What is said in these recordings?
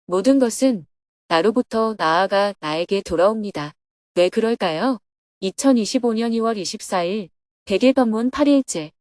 모든 것은 나로부터 나아가 나에게 돌아옵니다. 왜 그럴까요? 2025년 2월 24일 100일 법문 8일째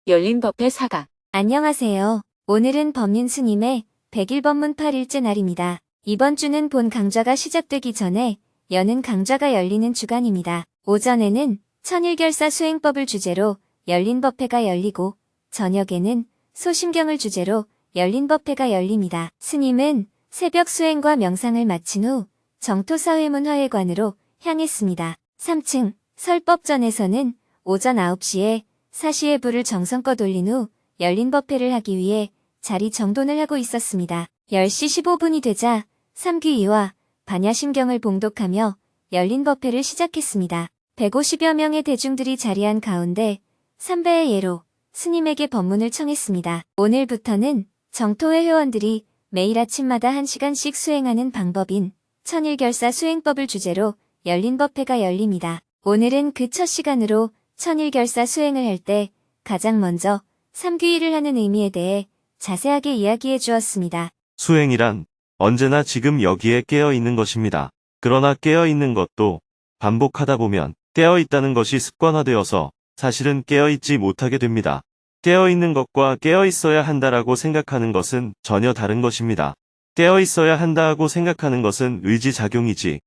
열린 법회 사각. 안녕하세요. 오늘은 법륜 스님의 100일 법문 8일째 날입니다. 이번 주는 본 강좌가 시작되기 전에 여는 강좌가 열리는 주간입니다. 오전에는 천일결사 수행법을 주제로 열린 법회가 열리고 저녁에는 소심경을 주제로 열린 법회가 열립니다. 스님은 새벽 수행과 명상을 마친 후 정토사회문화회관으로 향했습니다. 3층 설법전에서는 오전 9시에 사시의 불을 정성껏 올린 후 열린 법회를 하기 위해 자리 정돈을 하고 있었습니다. 10시 15분이 되자 삼귀이와 반야심경을 봉독하며 열린 법회를 시작했습니다. 150여 명의 대중들이 자리한 가운데 삼배의 예로 스님에게 법문을 청했습니다. 오늘부터는 정토회 회원들이 매일 아침마다 1시간씩 수행하는 방법인 천일결사 수행법을 주제로 열린 법회가 열립니다. 오늘은 그 첫 시간으로 천일결사 수행을 할 때 가장 먼저 삼귀의를 하는 의미에 대해 자세하게 이야기해 주었습니다. 수행이란 언제나 지금 여기에 깨어 있는 것입니다. 그러나 깨어 있는 것도 반복하다 보면 깨어 있다는 것이 습관화되어서 사실은 깨어 있지 못하게 됩니다. 깨어 있는 것과 깨어 있어야 한다라고 생각하는 것은 전혀 다른 것입니다. 깨어 있어야 한다고 생각하는 것은 의지작용이지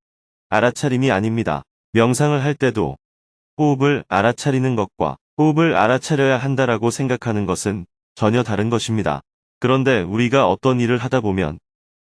알아차림이 아닙니다. 명상을 할 때도 호흡을 알아차리는 것과 호흡을 알아차려야 한다라고 생각하는 것은 전혀 다른 것입니다. 그런데 우리가 어떤 일을 하다 보면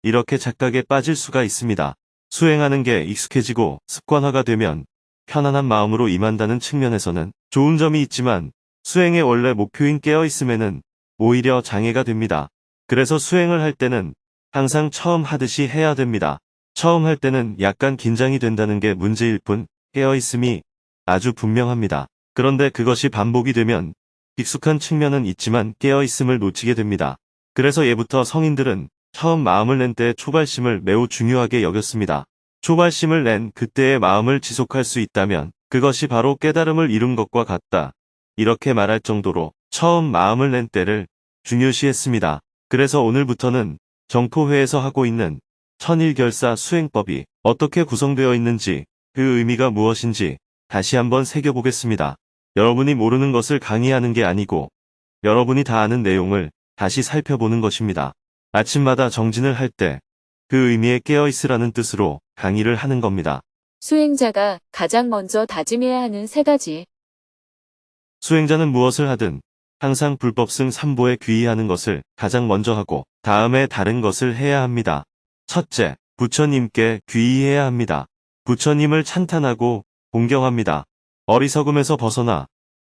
이렇게 착각에 빠질 수가 있습니다. 수행하는 게 익숙해지고 습관화가 되면 편안한 마음으로 임한다는 측면에서는 좋은 점이 있지만 수행의 원래 목표인 깨어있음에는 오히려 장애가 됩니다. 그래서 수행을 할 때는 항상 처음 하듯이 해야 됩니다. 처음 할 때는 약간 긴장이 된다는 게 문제일 뿐 깨어있음이 아주 분명합니다. 그런데 그것이 반복이 되면 익숙한 측면은 있지만 깨어있음을 놓치게 됩니다. 그래서 예부터 성인들은 처음 마음을 낸 때 초발심을 매우 중요하게 여겼습니다. 초발심을 낸 그때의 마음을 지속할 수 있다면 그것이 바로 깨달음을 이룬 것과 같다. 이렇게 말할 정도로 처음 마음을 낸 때를 중요시했습니다. 그래서 오늘부터는 정토회에서 하고 있는 천일결사 수행법이 어떻게 구성되어 있는지 그 의미가 무엇인지 다시 한번 새겨보겠습니다. 여러분이 모르는 것을 강의하는 게 아니고 여러분이 다 아는 내용을 다시 살펴보는 것입니다. 아침마다 정진을 할 때 그 의미에 깨어있으라는 뜻으로 강의를 하는 겁니다. 수행자가 가장 먼저 다짐해야 하는 3가지. 수행자는 무엇을 하든 항상 불법승 3보에 귀의하는 것을 가장 먼저 하고 다음에 다른 것을 해야 합니다. 첫째, 부처님께 귀의해야 합니다. 부처님을 찬탄하고 공경합니다. 어리석음에서 벗어나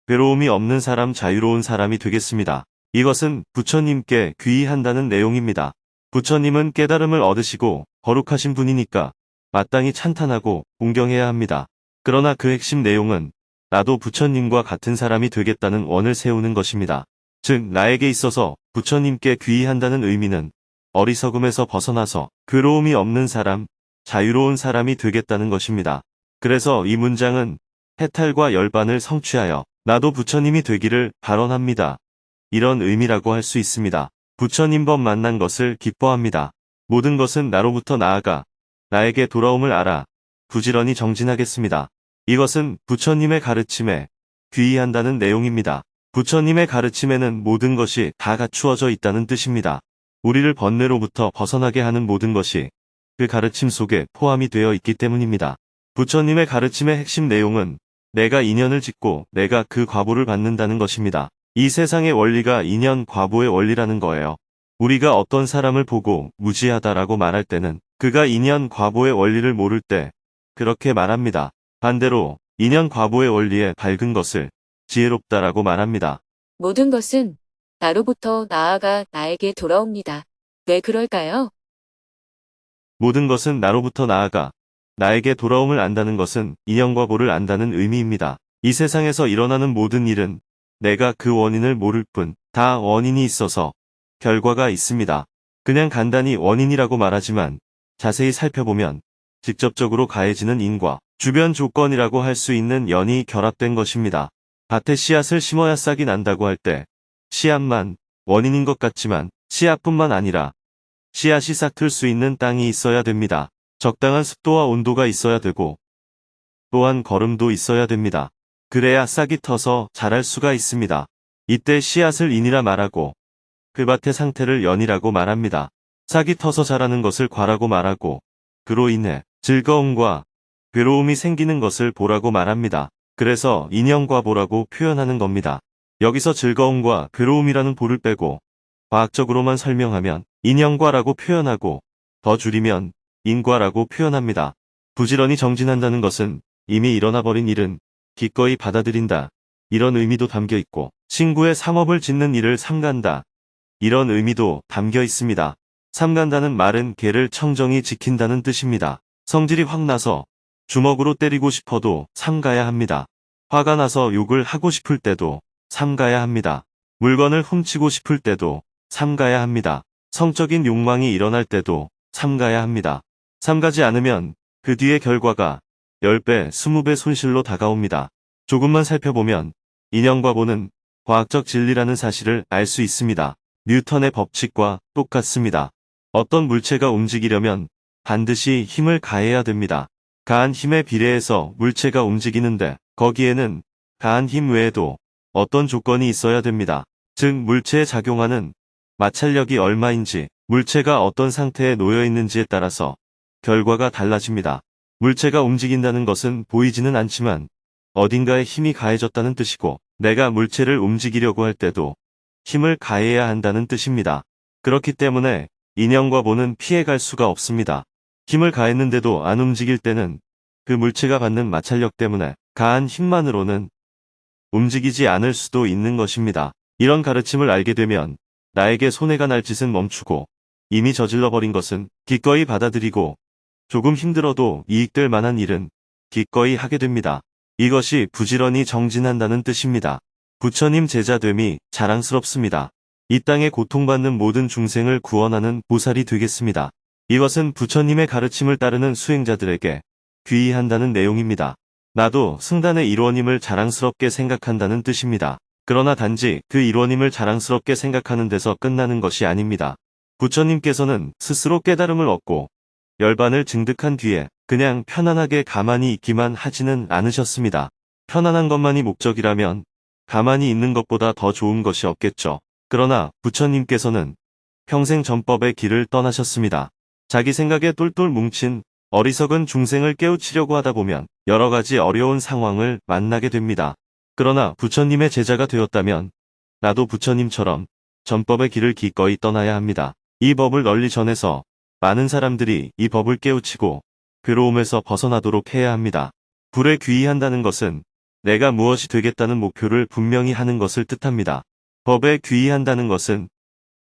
괴로움이 없는 사람, 자유로운 사람이 되겠습니다. 이것은 부처님께 귀의한다는 내용입니다. 부처님은 깨달음을 얻으시고 거룩하신 분이니까 마땅히 찬탄하고 공경해야 합니다. 그러나 그 핵심 내용은 나도 부처님과 같은 사람이 되겠다는 원을 세우는 것입니다. 즉 나에게 있어서 부처님께 귀의한다는 의미는 어리석음에서 벗어나서 괴로움이 없는 사람, 자유로운 사람이 되겠다는 것입니다. 그래서 이 문장은 해탈과 열반을 성취하여 나도 부처님이 되기를 발언합니다. 이런 의미라고 할 수 있습니다. 부처님 법 만난 것을 기뻐합니다. 모든 것은 나로부터 나아가 나에게 돌아옴을 알아 부지런히 정진하겠습니다. 이것은 부처님의 가르침에 귀의한다는 내용입니다. 부처님의 가르침에는 모든 것이 다 갖추어져 있다는 뜻입니다. 우리를 번뇌로부터 벗어나게 하는 모든 것이 그 가르침 속에 포함이 되어 있기 때문입니다. 부처님의 가르침의 핵심 내용은 내가 인연을 짓고 내가 그 과보를 받는다는 것입니다. 이 세상의 원리가 인연 과보의 원리라는 거예요. 우리가 어떤 사람을 보고 무지하다라고 말할 때는 그가 인연 과보의 원리를 모를 때 그렇게 말합니다. 반대로 인연 과보의 원리에 밝은 것을 지혜롭다라고 말합니다. 모든 것은 나로부터 나아가 나에게 돌아옵니다. 왜 그럴까요? 모든 것은 나로부터 나아가 나에게 돌아옴을 안다는 것은 인연과보를 안다는 의미입니다. 이 세상에서 일어나는 모든 일은 내가 그 원인을 모를 뿐 다 원인이 있어서 결과가 있습니다. 그냥 간단히 원인이라고 말하지만 자세히 살펴보면 직접적으로 가해지는 인과 주변 조건이라고 할 수 있는 연이 결합된 것입니다. 밭에 씨앗을 심어야 싹이 난다고 할 때 씨앗만 원인인 것 같지만 씨앗뿐만 아니라 씨앗이 싹 틀 수 있는 땅이 있어야 됩니다. 적당한 습도와 온도가 있어야 되고 또한 거름도 있어야 됩니다. 그래야 싹이 터서 자랄 수가 있습니다. 이때 씨앗을 인이라 말하고 그 밭의 상태를 연이라고 말합니다. 싹이 터서 자라는 것을 과라고 말하고 그로 인해 즐거움과 괴로움이 생기는 것을 보라고 말합니다. 그래서 인연과보라고 표현하는 겁니다. 여기서 즐거움과 괴로움이라는 보를 빼고 과학적으로만 설명하면 인연과라고 표현하고 더 줄이면 인과라고 표현합니다. 부지런히 정진한다는 것은 이미 일어나버린 일은 기꺼이 받아들인다. 이런 의미도 담겨 있고 친구의 상업을 짓는 일을 삼간다. 이런 의미도 담겨 있습니다. 삼간다는 말은 개를 청정히 지킨다는 뜻입니다. 성질이 확 나서 주먹으로 때리고 싶어도 삼가야 합니다. 화가 나서 욕을 하고 싶을 때도 삼가야 합니다. 물건을 훔치고 싶을 때도 삼가야 합니다. 성적인 욕망이 일어날 때도 삼가야 합니다. 삼가지 않으면 그 뒤의 결과가 10배, 20배 손실로 다가옵니다. 조금만 살펴보면 인연과보는 과학적 진리라는 사실을 알 수 있습니다. 뉴턴의 법칙과 똑같습니다. 어떤 물체가 움직이려면 반드시 힘을 가해야 됩니다. 가한 힘에 비례해서 물체가 움직이는데 거기에는 가한 힘 외에도 어떤 조건이 있어야 됩니다. 즉 물체에 작용하는 마찰력이 얼마인지 물체가 어떤 상태에 놓여 있는지에 따라서 결과가 달라집니다. 물체가 움직인다는 것은 보이지는 않지만 어딘가에 힘이 가해졌다는 뜻이고 내가 물체를 움직이려고 할 때도 힘을 가해야 한다는 뜻입니다. 그렇기 때문에 인연과보는 피해갈 수가 없습니다. 힘을 가했는데도 안 움직일 때는 그 물체가 받는 마찰력 때문에 가한 힘만으로는 움직이지 않을 수도 있는 것입니다. 이런 가르침을 알게 되면 나에게 손해가 날 짓은 멈추고 이미 저질러버린 것은 기꺼이 받아들이고 조금 힘들어도 이익될 만한 일은 기꺼이 하게 됩니다. 이것이 부지런히 정진한다는 뜻입니다. 부처님 제자됨이 자랑스럽습니다. 이 땅에 고통받는 모든 중생을 구원하는 보살이 되겠습니다. 이것은 부처님의 가르침을 따르는 수행자들에게 귀의한다는 내용입니다. 나도 승단의 일원임을 자랑스럽게 생각한다는 뜻입니다. 그러나 단지 그 일원임을 자랑스럽게 생각하는 데서 끝나는 것이 아닙니다. 부처님께서는 스스로 깨달음을 얻고 열반을 증득한 뒤에 그냥 편안하게 가만히 있기만 하지는 않으셨습니다. 편안한 것만이 목적이라면 가만히 있는 것보다 더 좋은 것이 없겠죠. 그러나 부처님께서는 평생 전법의 길을 떠나셨습니다. 자기 생각에 똘똘 뭉친 어리석은 중생을 깨우치려고 하다 보면 여러 가지 어려운 상황을 만나게 됩니다. 그러나 부처님의 제자가 되었다면 나도 부처님처럼 전법의 길을 기꺼이 떠나야 합니다. 이 법을 널리 전해서 많은 사람들이 이 법을 깨우치고 괴로움에서 벗어나도록 해야 합니다. 불에 귀의한다는 것은 내가 무엇이 되겠다는 목표를 분명히 하는 것을 뜻합니다. 법에 귀의한다는 것은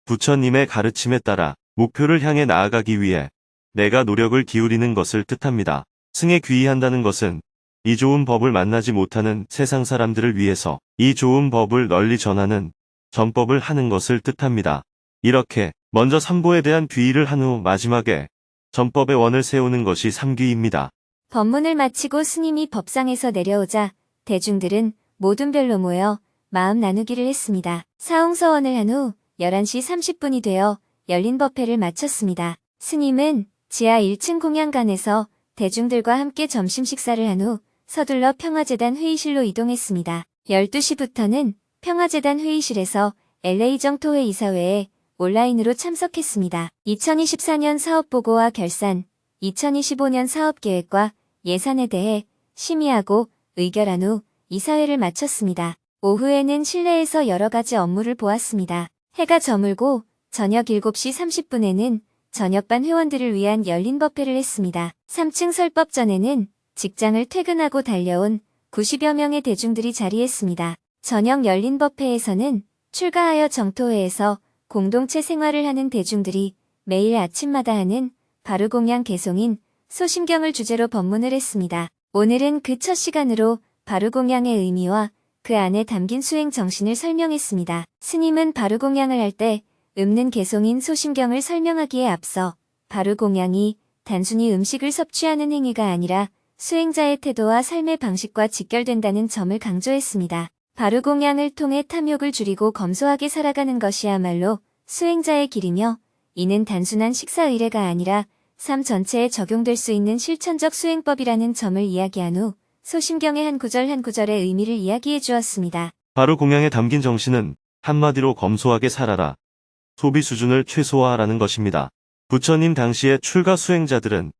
부처님의 가르침에 따라 목표를 향해 나아가기 위해 내가 노력을 기울이는 것을 뜻합니다. 승에 귀의한다는 것은 이 좋은 법을 만나지 못하는 세상 사람들을 위해서 이 좋은 법을 널리 전하는 전법을 하는 것을 뜻합니다. 이렇게 먼저 삼보에 대한 귀의를 한 후 마지막에 전법의 원을 세우는 것이 삼귀입니다. 법문을 마치고 스님이 법상에서 내려오자 대중들은 모둠별로 모여 마음 나누기를 했습니다. 사홍서원을 한 후 11시 30분이 되어 열린 법회를 마쳤습니다. 스님은 지하 1층 공양관에서 대중들과 함께 점심 식사를 한 후 서둘러 평화재단 회의실로 이동했습니다. 12시부터는 평화재단 회의실에서 LA정토회 이사회에 온라인으로 참석했습니다. 2024년 사업보고와 결산, 2025년 사업계획과 예산에 대해 심의하고 의결한 후 이사회를 마쳤습니다. 오후에는 실내에서 여러 가지 업무를 보았습니다. 해가 저물고 저녁 7시 30분에는 저녁반 회원들을 위한 열린 법회를 했습니다. 3층 설법전에는 직장을 퇴근하고 달려온 90여 명의 대중들이 자리했습니다. 저녁 열린 법회에서는 출가하여 정토회에서 공동체 생활을 하는 대중들이 매일 아침마다 하는 바루공양 개송인 소심경을 주제로 법문을 했습니다. 오늘은 그 첫 시간으로 바루공양의 의미와 그 안에 담긴 수행 정신을 설명했습니다. 스님은 바루공양을 할 때 읊는 개송인 소심경을 설명하기에 앞서 바루공양이 단순히 음식을 섭취하는 행위가 아니라 수행자의 태도와 삶의 방식과 직결된다는 점을 강조했습니다. 바루공양을 통해 탐욕을 줄이고 검소하게 살아가는 것이야말로 수행자의 길이며 이는 단순한 식사 의례가 아니라 삶 전체에 적용될 수 있는 실천적 수행법이라는 점을 이야기한 후 소심경의 한 구절 한 구절의 의미를 이야기해 주었습니다. 바로 공양에 담긴 정신은 한마디로 검소하게 살아라. 소비 수준을 최소화하라는 것입니다. 부처님 당시의 출가 수행자들은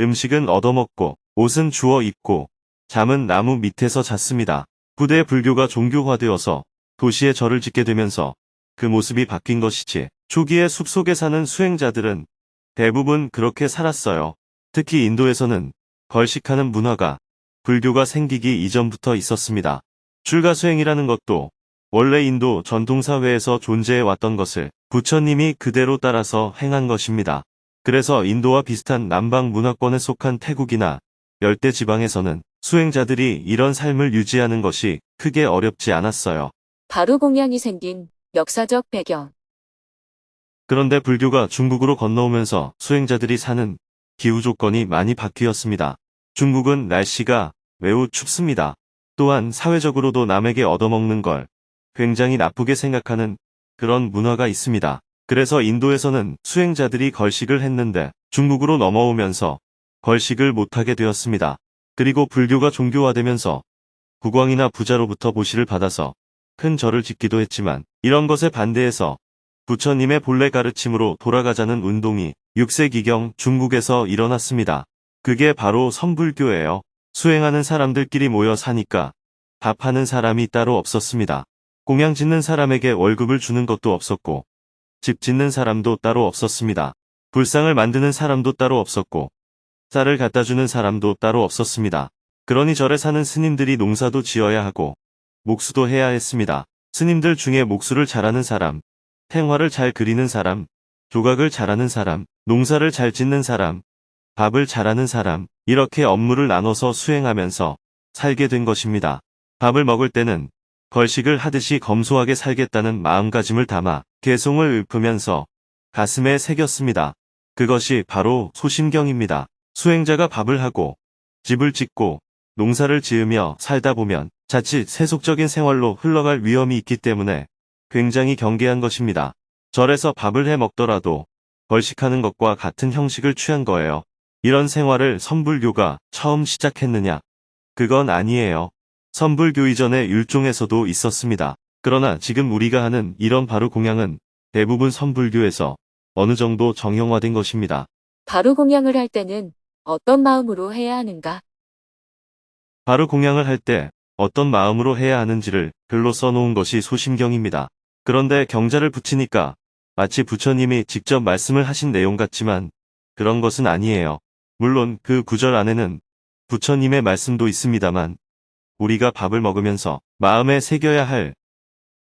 음식은 얻어먹고 옷은 주워 입고 잠은 나무 밑에서 잤습니다. 부대 불교가 종교화되어서 도시에 절을 짓게 되면서 그 모습이 바뀐 것이지. 초기에 숲속에 사는 수행자들은 대부분 그렇게 살았어요. 특히 인도에서는 걸식하는 문화가 불교가 생기기 이전부터 있었습니다. 출가 수행이라는 것도 원래 인도 전통사회에서 존재해 왔던 것을 부처님이 그대로 따라서 행한 것입니다. 그래서 인도와 비슷한 남방 문화권에 속한 태국이나 열대 지방에서는 수행자들이 이런 삶을 유지하는 것이 크게 어렵지 않았어요. 바루공양이 생긴 역사적 배경. 그런데 불교가 중국으로 건너오면서 수행자들이 사는 기후 조건이 많이 바뀌었습니다. 중국은 날씨가 매우 춥습니다. 또한 사회적으로도 남에게 얻어먹는 걸 굉장히 나쁘게 생각하는 그런 문화가 있습니다. 그래서 인도에서는 수행자들이 걸식을 했는데 중국으로 넘어오면서 걸식을 못하게 되었습니다. 그리고 불교가 종교화되면서 국왕이나 부자로부터 보시를 받아서 큰 절을 짓기도 했지만 이런 것에 반대해서 부처님의 본래 가르침으로 돌아가자는 운동이 6세기경 중국에서 일어났습니다. 그게 바로 선불교예요. 수행하는 사람들끼리 모여 사니까 밥하는 사람이 따로 없었습니다. 공양 짓는 사람에게 월급을 주는 것도 없었고 집 짓는 사람도 따로 없었습니다. 불상을 만드는 사람도 따로 없었고 쌀을 갖다 주는 사람도 따로 없었습니다. 그러니 절에 사는 스님들이 농사도 지어야 하고 목수도 해야 했습니다. 스님들 중에 목수를 잘하는 사람, 탱화를 잘 그리는 사람, 조각을 잘하는 사람, 농사를 잘 짓는 사람, 밥을 잘하는 사람, 이렇게 업무를 나눠서 수행하면서 살게 된 것입니다. 밥을 먹을 때는 걸식을 하듯이 검소하게 살겠다는 마음가짐을 담아 개송을 읊으면서 가슴에 새겼습니다. 그것이 바로 소심경입니다. 수행자가 밥을 하고 집을 짓고 농사를 지으며 살다 보면 자칫 세속적인 생활로 흘러갈 위험이 있기 때문에 굉장히 경계한 것입니다. 절에서 밥을 해 먹더라도 걸식하는 것과 같은 형식을 취한 거예요. 이런 생활을 선불교가 처음 시작했느냐? 그건 아니에요. 선불교 이전의 율종에서도 있었습니다. 그러나 지금 우리가 하는 이런 바루공양은 대부분 선불교에서 어느 정도 정형화된 것입니다. 바루공양을 할 때는 어떤 마음으로 해야 하는가? 바루공양을 할 때 어떤 마음으로 해야 하는지를 글로 써놓은 것이 소심경입니다. 그런데 경자를 붙이니까 마치 부처님이 직접 말씀을 하신 내용 같지만 그런 것은 아니에요. 물론 그 구절 안에는 부처님의 말씀도 있습니다만 우리가 밥을 먹으면서 마음에 새겨야 할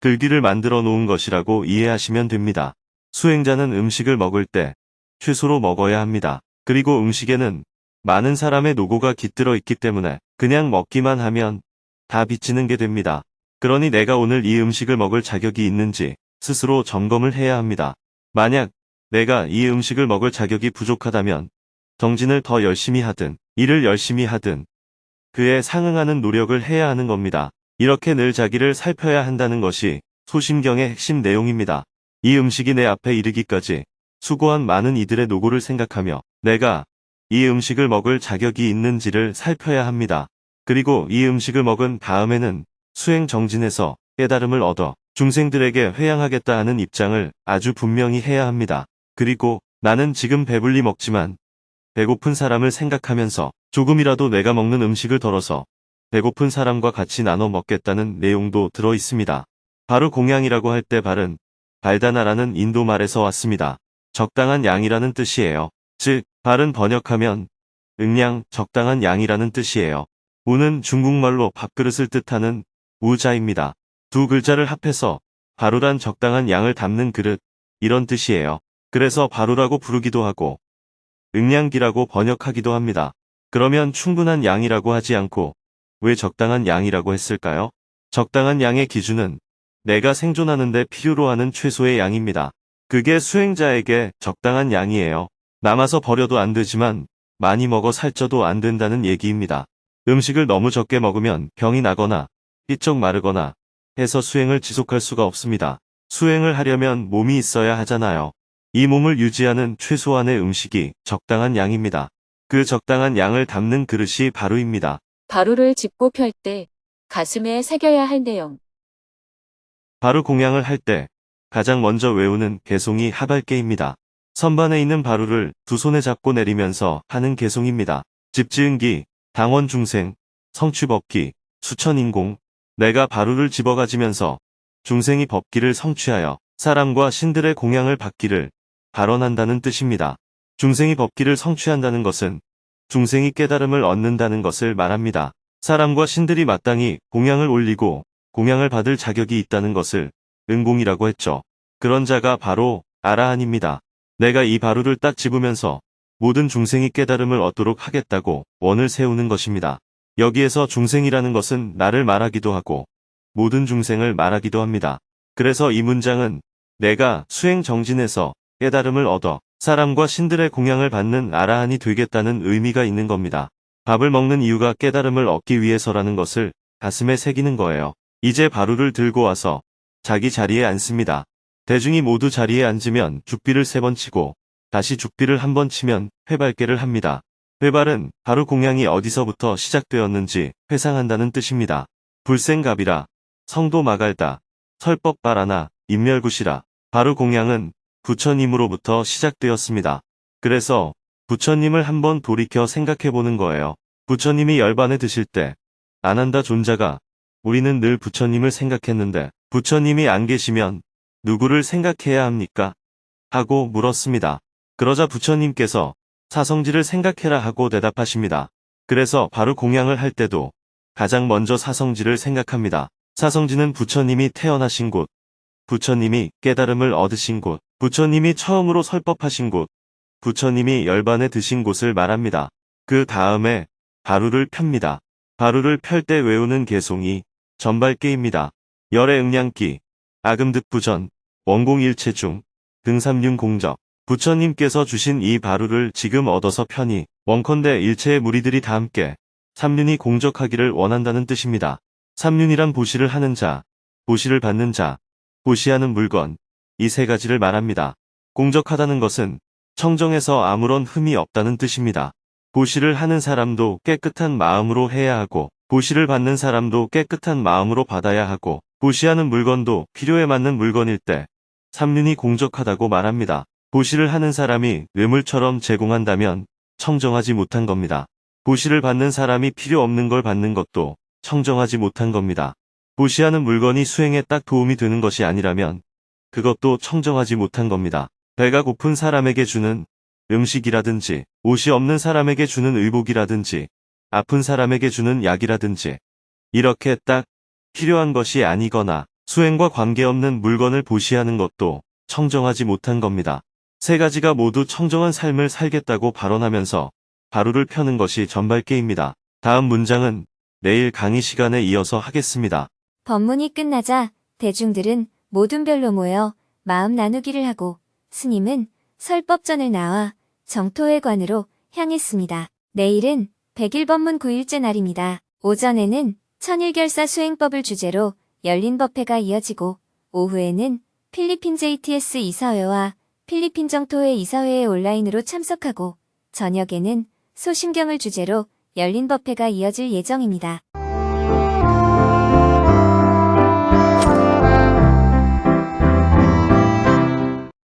글귀를 만들어 놓은 것이라고 이해하시면 됩니다. 수행자는 음식을 먹을 때 최소로 먹어야 합니다. 그리고 음식에는 많은 사람의 노고가 깃들어 있기 때문에 그냥 먹기만 하면 다 비치는 게 됩니다. 그러니 내가 오늘 이 음식을 먹을 자격이 있는지 스스로 점검을 해야 합니다. 만약 내가 이 음식을 먹을 자격이 부족하다면 정진을 더 열심히 하든 일을 열심히 하든 그에 상응하는 노력을 해야 하는 겁니다. 이렇게 늘 자기를 살펴야 한다는 것이 소심경의 핵심 내용입니다. 이 음식이 내 앞에 이르기까지 수고한 많은 이들의 노고를 생각하며 내가 이 음식을 먹을 자격이 있는지를 살펴야 합니다. 그리고 이 음식을 먹은 다음에는 수행 정진에서 깨달음을 얻어 중생들에게 회양하겠다 하는 입장을 아주 분명히 해야 합니다. 그리고 나는 지금 배불리 먹지만 배고픈 사람을 생각하면서 조금이라도 내가 먹는 음식을 덜어서 배고픈 사람과 같이 나눠 먹겠다는 내용도 들어 있습니다. 바루공양이라고 할 때 발은 발다나라는 인도 말에서 왔습니다. 적당한 양이라는 뜻이에요. 즉, 발은 번역하면 응량, 적당한 양이라는 뜻이에요. 우는 중국말로 밥그릇을 뜻하는 우자입니다. 두 글자를 합해서 바루란 적당한 양을 담는 그릇, 이런 뜻이에요. 그래서 바루라고 부르기도 하고 응량기라고 번역하기도 합니다. 그러면 충분한 양이라고 하지 않고 왜 적당한 양이라고 했을까요? 적당한 양의 기준은 내가 생존하는데 필요로 하는 최소의 양입니다. 그게 수행자에게 적당한 양이에요. 남아서 버려도 안 되지만 많이 먹어 살쪄도 안 된다는 얘기입니다. 음식을 너무 적게 먹으면 병이 나거나 삐쩍 마르거나 해서 수행을 지속할 수가 없습니다. 수행을 하려면 몸이 있어야 하잖아요. 이 몸을 유지하는 최소한의 음식이 적당한 양입니다. 그 적당한 양을 담는 그릇이 바루입니다. 바루를 짚고 펼 때 가슴에 새겨야 할 내용. 바루 공양을 할 때 가장 먼저 외우는 개송이 하발계입니다. 선반에 있는 바루를 두 손에 잡고 내리면서 하는 개송입니다. 집지은기, 당원중생, 성취법기, 수천인공. 내가 바루를 집어가지면서 중생이 법기를 성취하여 사람과 신들의 공양을 받기를 발언한다는 뜻입니다. 중생이 법기를 성취한다는 것은 중생이 깨달음을 얻는다는 것을 말합니다. 사람과 신들이 마땅히 공양을 올리고 공양을 받을 자격이 있다는 것을 은공이라고 했죠. 그런 자가 바로 아라한입니다. 내가 이 바루를 딱 집으면서 모든 중생이 깨달음을 얻도록 하겠다고 원을 세우는 것입니다. 여기에서 중생이라는 것은 나를 말하기도 하고 모든 중생을 말하기도 합니다. 그래서 이 문장은 내가 수행 정진해서 깨달음을 얻어 사람과 신들의 공양을 받는 아라한이 되겠다는 의미가 있는 겁니다. 밥을 먹는 이유가 깨달음을 얻기 위해서라는 것을 가슴에 새기는 거예요. 이제 바루를 들고 와서 자기 자리에 앉습니다. 대중이 모두 자리에 앉으면 죽비를 3번 치고 다시 죽비를 1번 치면 회발계를 합니다. 회발은 바루 공양이 어디서부터 시작되었는지 회상한다는 뜻입니다. 불생갑이라, 성도 마갈다, 설법바라나, 인멸굿이라. 바루 공양은 부처님으로부터 시작되었습니다. 그래서 부처님을 한번 돌이켜 생각해보는 거예요. 부처님이 열반에 드실 때 아난다 존자가 우리는 늘 부처님을 생각했는데 부처님이 안 계시면 누구를 생각해야 합니까? 하고 물었습니다. 그러자 부처님께서 사성지를 생각해라 하고 대답하십니다. 그래서 바루 공양을 할 때도 가장 먼저 사성지를 생각합니다. 사성지는 부처님이 태어나신 곳, 부처님이 깨달음을 얻으신 곳, 부처님이 처음으로 설법하신 곳, 부처님이 열반에 드신 곳을 말합니다. 그 다음에 바루를 펴니다. 바루를 펼 때 외우는 개송이 전발계입니다. 열의 응량기, 아금득부전, 원공일체중, 등삼륜 공적. 부처님께서 주신 이 바루를 지금 얻어서 편히 원컨대 일체의 무리들이 다 함께 삼륜이 공적하기를 원한다는 뜻입니다. 삼륜이란 보시를 하는 자, 보시를 받는 자, 보시하는 물건, 이 3가지를 말합니다. 공적하다는 것은 청정해서 아무런 흠이 없다는 뜻입니다. 보시를 하는 사람도 깨끗한 마음으로 해야 하고 보시를 받는 사람도 깨끗한 마음으로 받아야 하고 보시하는 물건도 필요에 맞는 물건일 때 삼륜이 공적하다고 말합니다. 보시를 하는 사람이 뇌물처럼 제공한다면 청정하지 못한 겁니다. 보시를 받는 사람이 필요 없는 걸 받는 것도 청정하지 못한 겁니다. 보시하는 물건이 수행에 딱 도움이 되는 것이 아니라면 그것도 청정하지 못한 겁니다. 배가 고픈 사람에게 주는 음식이라든지 옷이 없는 사람에게 주는 의복이라든지 아픈 사람에게 주는 약이라든지 이렇게 딱 필요한 것이 아니거나 수행과 관계없는 물건을 보시하는 것도 청정하지 못한 겁니다. 3가지가 모두 청정한 삶을 살겠다고 발언하면서 바루를 펴는 것이 전발계입니다. 다음 문장은 내일 강의 시간에 이어서 하겠습니다. 법문이 끝나자 대중들은 모든 별로 모여 마음 나누기를 하고 스님은 설법전을 나와 정토회관으로 향했습니다. 내일은 100일 법문 9일째 날입니다. 오전에는 천일결사 수행법을 주제로 열린 법회가 이어지고 오후에는 필리핀 JTS 이사회와 필리핀 정토회 이사회에 온라인으로 참석하고 저녁에는 소심경을 주제로 열린 법회가 이어질 예정입니다.